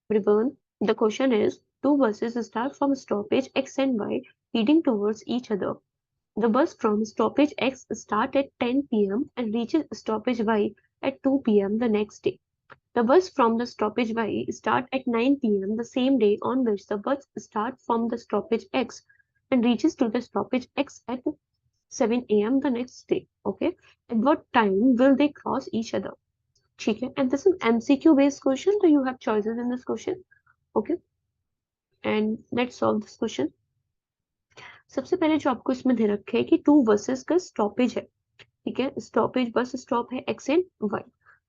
everyone. The question is, two buses start from stoppage X and Y heading towards each other. The bus from stoppage X start at 10 p.m. and reaches stoppage Y at 2 p.m. the next day. The bus from the stoppage Y start at 9 p.m. the same day on which the bus start from the stoppage X and reaches to the stoppage X at 7 a.m. the next day. Okay. At what time will they cross each other? ठीक है, and this is MCQ based question, so you have choices in this question. Okay, and let's solve this question. सबसे पहले जो आपको इसमें दे रखे है कि टू बसेस का स्टॉपेज है, ठीक है, स्टॉपेज बस स्टॉप है X and Y,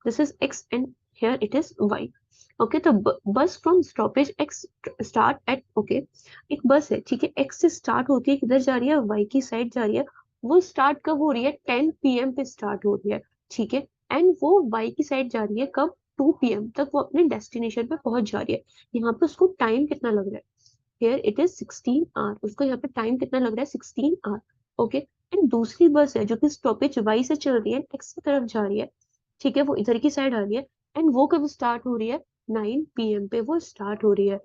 this is X and here it is Y. Okay, तो bus from stoppage X start at, okay, एक बस है, ठीक है, एक्स से स्टार्ट होती है, किधर जा रही है, वाई की साइड जा रही है. वो स्टार्ट कब हो रही है, 10 p.m. पे स्टार्ट हो रही है, ठीक है, एंड वो वाई की साइड जा रही है कब, 2 p.m. तक वो अपने डेस्टिनेशन पे पहुंच जा रही है. यहाँ पे उसको टाइम कितना लग रहा है, हियर इट इज 16 आवर, उसको यहाँ पे टाइम कितना लग रहा है, 16 आवर. ओके, एंड दूसरी बस है जो कि स्टॉपेज वाई से चल रही है, एक्स की तरफ जा रही है, ठीक है, वो इधर की साइड आ रही है, एंड वो कब स्टार्ट हो रही है, 9 p.m. पे वो स्टार्ट हो रही है,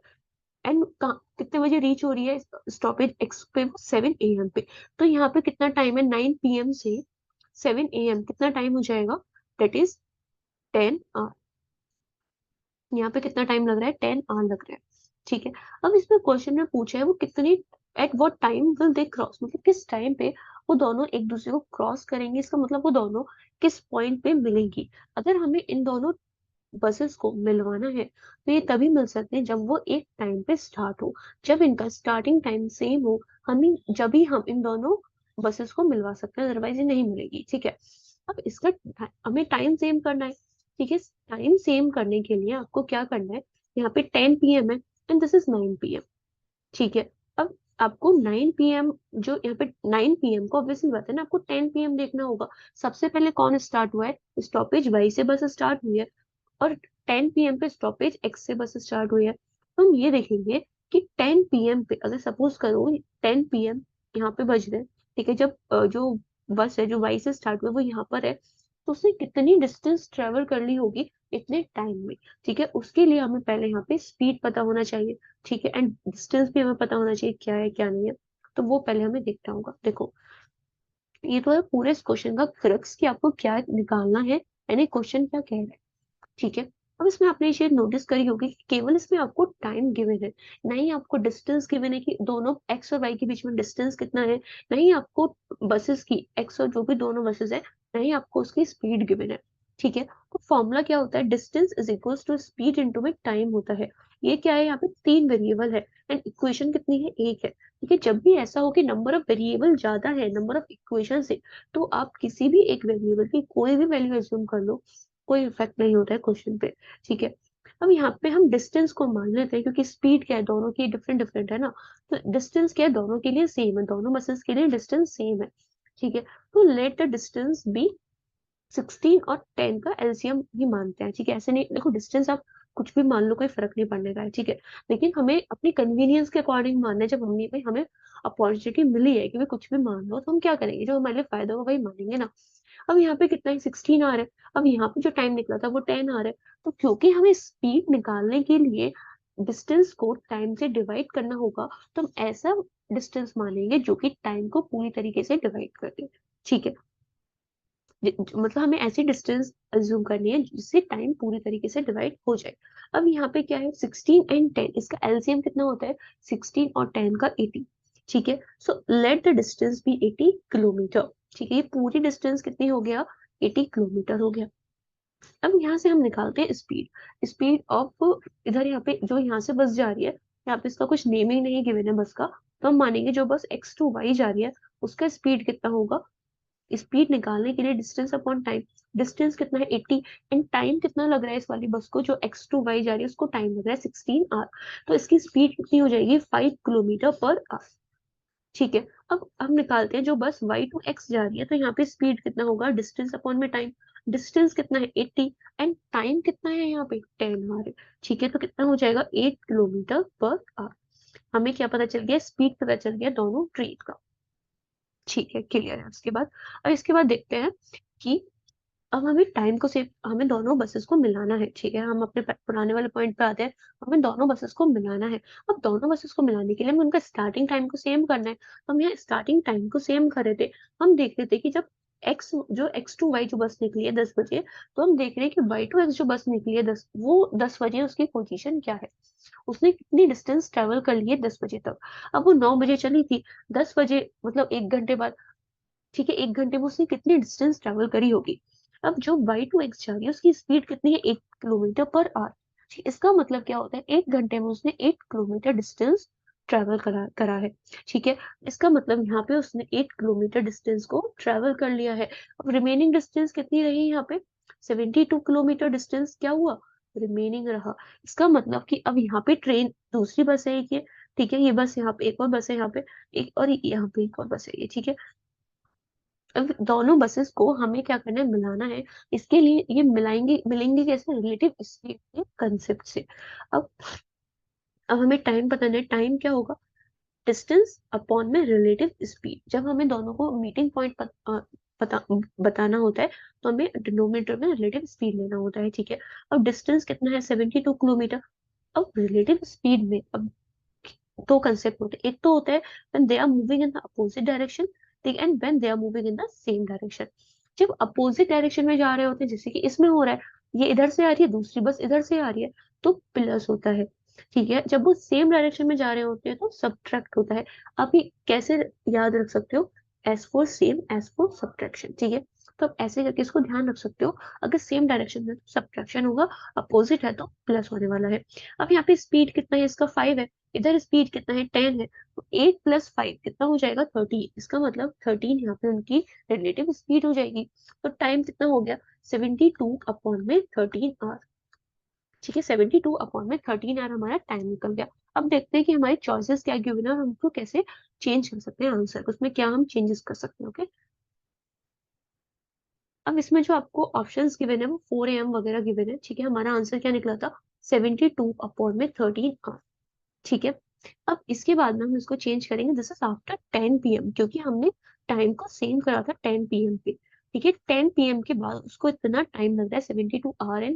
एंड कितने बजे रीच हो रही है स्टॉपेज एक्स पे, 7 a.m. पे. तो यहाँ पे कितना टाइम है, 9 p.m. से 7 a.m. कितना टाइम हो जाएगा, दैट इज 10 आवर. यहाँ पे कितना टाइम लग रहा है, 10 आवर लग रहा है, ठीक है. अब इसमें क्वेश्चन में पूछा है वो कितनी, at what time will they cross, मतलब किस टाइम पे वो दोनों एक दूसरे को क्रॉस करेंगे, इसका मतलब वो दोनों किस पॉइंट पे मिलेंगी. अगर हमें इन दोनों बसेस को मिलवाना है तो ये तभी मिल सकते हैं जब वो एक टाइम पे स्टार्ट हो, जब इनका स्टार्टिंग टाइम सेम हो, हमें जब ही हम इन दोनों बसेस को मिलवा सकते हैं, अदरवाइज ये नहीं मिलेगी, ठीक है. अब इसका हमें टाइम सेम करना है, ठीक है. टाइम सेम करने के लिए आपको क्या करना है, यहाँ पे 10 p.m. है एंड दिस इज 9 p.m. ठीक है. अब आपको 9 p.m., जो यहाँ पे 9 p.m. को ऑब्वियसली बात है ना, आपको 10 p.m. देखना होगा. सबसे पहले कौन स्टार्ट हुआ है, स्टॉपेज वाई से बस स्टार्ट हुई है, और 10 p.m. पे स्टॉपेज एक्स से बस स्टार्ट हुई है. तो हम ये देखेंगे कि 10 p.m. पे, अगर सपोज करो 10 p.m. यहाँ पे बज रहे हैं, ठीक है, जब जो बस है जो वाई से स्टार्ट हुआ है वो यहाँ पर है, तो उसने कितनी डिस्टेंस ट्रेवल कर ली होगी इतने टाइम में, ठीक है. उसके लिए हमें पहले यहाँ पे स्पीड पता होना चाहिए, ठीक है, एंड डिस्टेंस भी हमें पता होना चाहिए क्या है क्या नहीं है. तो वो पहले हमें देखना होगा. देखो, ये तो है पूरे इस क्वेश्चन का क्रक्स कि आपको क्या निकालना है, यानी क्वेश्चन क्या कह रहा है, ठीक है. अब इसमें आपने ये चीज नोटिस करी होगी कि केवल इसमें आपको टाइम गिवन है, नहीं आपको डिस्टेंस गिवन है कि दोनों एक्स और वाई के बीच में डिस्टेंस कितना है, नहीं आपको बसेस की एक्स और जो भी दोनों बसेस है, नहीं आपको उसकी स्पीड गिवन है, ठीक है. तो फॉर्मूला क्या होता है, distance is equals to speed into में टाइम होता है. ये क्या है, यहाँ पे तीन वेरिएबल है एंड इक्वेशन कितनी है, एक है, ठीक है. जब भी ऐसा हो कि नंबर ऑफ वेरिएबल ज्यादा है नंबर ऑफ इक्वेशन से, तो आप किसी भी एक वेरिएबल की कोई भी वैल्यू एज्यूम कर लो, कोई इफेक्ट नहीं होता है क्वेश्चन पे, ठीक है. अब यहाँ पे हम डिस्टेंस को मान लेते हैं क्योंकि स्पीड क्या है, दोनों की डिफरेंट डिफरेंट है ना, तो डिस्टेंस क्या है, दोनों के लिए सेम है, दोनों बसेस के लिए डिस्टेंस सेम है, ठीक है. तो लेट द डिस्टेंस बी 16 और 10 का एलसीएम भी मानते हैं, ठीक है. ऐसे नहीं, देखो डिस्टेंस आप कुछ भी मान लो, कोई फर्क नहीं पड़ने का है, ठीक है, लेकिन हमें अपनी कन्वीनियंस के अकॉर्डिंग मानना है. जब हमें भाई हमें अपॉर्चुनिटी मिली है कि भाई कुछ भी मान लो, तो हम क्या करेंगे, जो हमारे लिए फायदा होगा वही मानेंगे ना. अब यहाँ पे कितना है, 16 आ रहा है, अब यहाँ पे जो टाइम निकला था वो 10 आ रहा है, तो क्योंकि हमें स्पीड निकालने के लिए डिस्टेंस को टाइम से डिवाइड करना होगा, तो हम ऐसा डिस्टेंस मानेंगे जो कि टाइम को पूरी तरीके से डिवाइड कर दे, ठीक है. मतलब हमें ऐसी डिस्टेंस अज्यूम करनी है जिससे टाइम पूरी तरीके से डिवाइड हो जाए. अब यहाँ पे क्या है, 16 एंड 10, इसका एलसीएम कितना होता है, 16 और 10 का 80, ठीक है. So let the distance be 80 kilometre, ठीक है. ये पूरी डिस्टेंस कितनी हो गया, 80 किलोमीटर हो गया. अब यहाँ से हम निकालते हैं स्पीड, स्पीड ऑफ, इधर यहाँ पे जो यहाँ से बस जा रही है, यहाँ पे इसका कुछ नेमिंग नहीं गिवन है बस का, तो हम मानेंगे जो बस एक्स टू वाई जा रही है उसका स्पीड कितना होगा. स्पीड निकालने के लिए डिस्टेंस अपॉन टाइम, डिस्टेंस कितना है 80, एंड टाइम कितना लग रहा है इस वाली बस को जो एक्स टू वाई जा रही है उसको टाइम लग रहा है 16 आवर, तो इसकी स्पीड कितनी हो जाएगी, 5 किलोमीटर पर आवर, ठीक है. अब हम निकालते हैं जो बस वाई टू एक्स जा रही है, तो यहाँ पे स्पीड कितना होगा, डिस्टेंस अपॉन में टाइम, डिस्टेंस कितना है 80 एंड टाइम कितना है यहाँ पे 10 आवर है, ठीक है. तो कितना हो जाएगा 8 किलोमीटर पर आवर. हमें क्या पता चल गया, स्पीड पता चल गया दोनों ट्रेन का, ठीक है, क्लियर है. उसके बाद, अब इसके बाद देखते हैं कि अब हमें टाइम को सेव, हमें दोनों बसेस को मिलाना है, ठीक है, हम अपने पुराने वाले पॉइंट पे आते हैं। हमें दोनों बसेस को मिलाना है। अब दोनों बसेस को मिलाने के लिए हमें उनका स्टार्टिंग टाइम को सेम करना है। हम यहाँ स्टार्टिंग टाइम को सेम कर रहे थे। हम देख रहे थे कि जब एक्स टू वाई जो बस निकली है 10 बजे, तो हम देख रहे हैं कि वाई टू एक्स जो बस निकली है 10 बजे, उसकी पोजीशन क्या है, उसने कितनी डिस्टेंस ट्रेवल कर ली है 10 बजे तक। अब वो 9 बजे चली थी, 10 बजे मतलब 1 घंटे बाद, ठीक है, 1 घंटे में उसने कितनी डिस्टेंस ट्रेवल करी होगी। अब जो वाई टू एक्स जा रही है उसकी स्पीड कितनी है, 1 किलोमीटर पर आवर। इसका मतलब क्या होता है, 1 घंटे में उसने 1 किलोमीटर डिस्टेंस ट्रेवल करा करा है। ठीक है, इसका मतलब यहाँ पे उसने 1 किलोमीटर डिस्टेंस को ट्रेवल कर लिया है। अब रिमेनिंग डिस्टेंस कितनी रही यहाँ पे, 72 किलोमीटर डिस्टेंस क्या हुआ, रिमेनिंग रहा। इसका मतलब कि अब यहाँ पे ट्रेन दूसरी बस है ये, ठीक है, ये बस यहाँ पे एक और बस है, यहाँ पे एक और यहाँ पे एक और बस है ये, ठीक है। अब दोनों बसेस को हमें क्या करना है, मिलाना है। इसके लिए ये मिलेंगे कैसे, रिलेटिव स्पीड के कंसेप्ट से। अब अब हमें टाइम बताना है, टाइम क्या होगा, डिस्टेंस अपॉन में रिलेटिव स्पीड। जब हमें दोनों को मीटिंग पॉइंट बताना होता है, तो हमें डिनोमिनेटर में रिलेटिव स्पीड लेना होता है, ठीक है। अब डिस्टेंस कितना है, 72 किलोमीटर। अब रिलेटिव स्पीड में अब दो कंसेप्ट होते हैं, एक तो होता है when they are moving in the opposite direction, ठीक, and when they are moving in the same direction। जब अपोजिट डायरेक्शन में जा रहे होते हैं, जैसे कि इसमें हो रहा है, ये इधर से आ रही है, दूसरी बस इधर से आ रही है, तो प्लस होता है, ठीक है। जब वो सेम डायरेक्शन में जा रहे होते हैं तो सब्ट्रैक्ट होता है। आप ये कैसे याद रख सकते हो, S for same, S for subtraction, ठीक है। तो आप ऐसे करके इसको ध्यान रख सकते हो, अगर सेम डायरेक्शन में तो सब्ट्रैक्शन होगा, अपोजिट है तो प्लस होने वाला है। अब यहाँ पे स्पीड कितना है, इसका 5 है, इधर स्पीड कितना है, 10 है, तो 8 + 5 कितना हो जाएगा, 13। इसका मतलब 13 यहाँ पे उनकी रिलेटिव स्पीड हो जाएगी। तो टाइम कितना हो गया, 72/13 आवर, ठीक है, 72/13 आवर हमारा टाइम निकल गया। अब देखते हैं कि हमारी चॉइसेस क्या गिवन है और हमको कैसे चेंज कर सकते हैं आंसर, उसमें क्या हम चेंजेस कर सकते हैं, ओके। अब इसमें जो आपको ऑप्शंस गिवन है वो 4 AM वगैरह गिवन है, ठीक है। हमारा आंसर क्या निकला था, 72/13 आवर, ठीक है। अब इसके बाद में हम इसको चेंज करेंगे, दिस इज आफ्टर 10 PM, क्योंकि हमने टाइम को सेम करा था 10 PM पे, ठीक है। 10 PM के बाद उसको इतना टाइम लग रहा है, 72 आवर,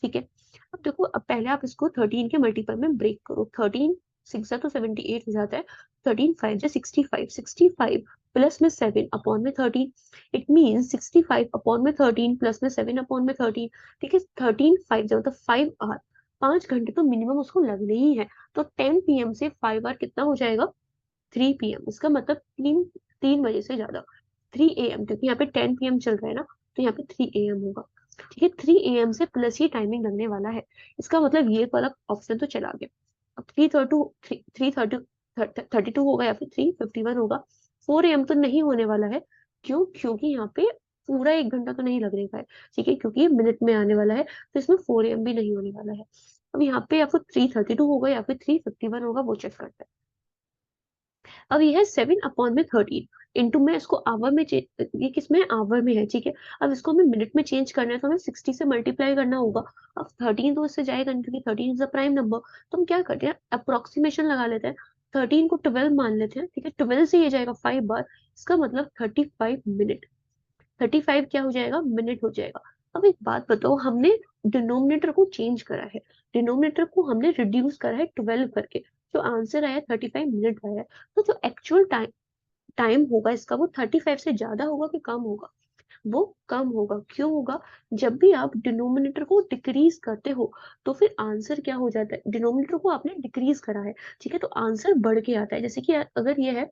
ठीक है। अब देखो, अब पहले आप इसको 13 के मल्टीपल में ब्रेक करो, 13 6 तो 78 हो जाता है, 13 5 जो 65, 65 प्लस में 7/13, इट मीन 65/13 प्लस में 7/13, ठीक है। 13 5 जो मतलब 5 आवर, 5 घंटे तो मिनिमम उसको लगने ही है। तो 10 PM से 5 आवर कितना हो जाएगा, 3 PM। इसका मतलब 3 3 बजे से ज्यादा, 3 AM, क्योंकि यहाँ पे 10 PM चल रहा है ना, तो यहाँ पे 3 AM होगा, ठीक है। 3 AM से प्लस ही टाइमिंग लगने वाला है। इसका मतलब ये वाला ऑप्शन तो चला गया। अब 3:32 होगा या फिर 3:51 होगा, 4 AM तो नहीं होने वाला है। क्यों, क्योंकि यहाँ पे पूरा 1 घंटा तो नहीं लगने का है, ठीक है, क्योंकि ये मिनट में आने वाला है, तो इसमें 4 AM भी नहीं होने वाला है। अब यहाँ पे या फिर 3:32 होगा या फिर 3:51 होगा, वो चेक करते हैं। अब ये है 7/13 इंटू में इसको आवर में ये किस में आवर में है, ठीक है। अब इसको हमें मिनट में चेंज करना है, तो हमें 60 से मल्टीप्लाई करना होगा। अब 13 तो इससे जाएगा नहीं, क्योंकि 13 इज द प्राइम नंबर। तो हम क्या करते हैं, अप्रोक्सीमेशन लगा लेते हैं, 13 को 12 मान लेते हैं, ठीक है। 12 से ये जाएगा 5 बार, इसका मतलब 35 मिनट, 35 क्या हो जाएगा, मिनट हो जाएगा। अब एक बात बताओ, हमने डिनोमिनेटर को चेंज करा है, डिनोमिनेटर को हमने रिड्यूस करा है 12 करके, जो आंसर आया 35 मिनट आया है। तो जो एक्चुअल टाइम टाइम होगा इसका, वो 35 से ज्यादा होगा कि कम होगा, वो कम होगा। क्यों होगा, जब भी आप डिनोमिनेटर को डिक्रीज करते हो, तो फिर आंसर क्या हो जाता है, डिनोमिनेटर को आपने डिक्रीज करा है, ठीक है, तो आंसर बढ़ के आता है। जैसे कि अगर ये है,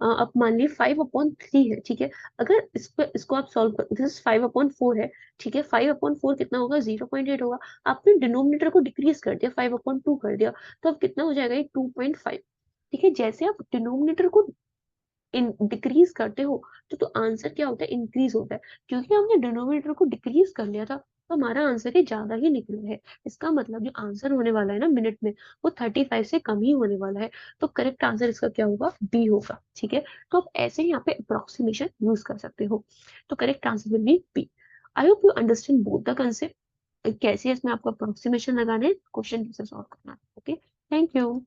आप मान लीजिए 5/3 है, ठीक है। अगर इसको आप सॉल्व कर, दिस 5/4 है, ठीक है। 5/4 कितना होगा, 0.8 होगा। आपने डिनोमिनेटर को डिक्रीज कर दिया, 5/2 कर दिया, तो अब कितना हो जाएगा, ये 2.5, ठीक है। जैसे आप डिनोमिनेटर को डिक्रीज करते हो, तो आंसर क्या होता है, इंक्रीज होता है। क्योंकि हमने डिनोमिनेटर को डिक्रीज कर लिया था, तो हमारा आंसर ही ज्यादा ही निकला है। इसका मतलब जो आंसर होने वाला है ना मिनट में, वो 35 से कम ही होने वाला है। तो करेक्ट आंसर इसका क्या होगा, बी होगा, ठीक है। तो आप ऐसे ही यहाँ पे अप्रोक्सीमेशन यूज कर सकते हो। तो correct answer will be B. I hope you understand both the concept, कैसे इसमें आपको अप्रोक्सीमेशन लगाना है, क्वेश्चन कैसे सॉल्व करना है, ओके। Thank you.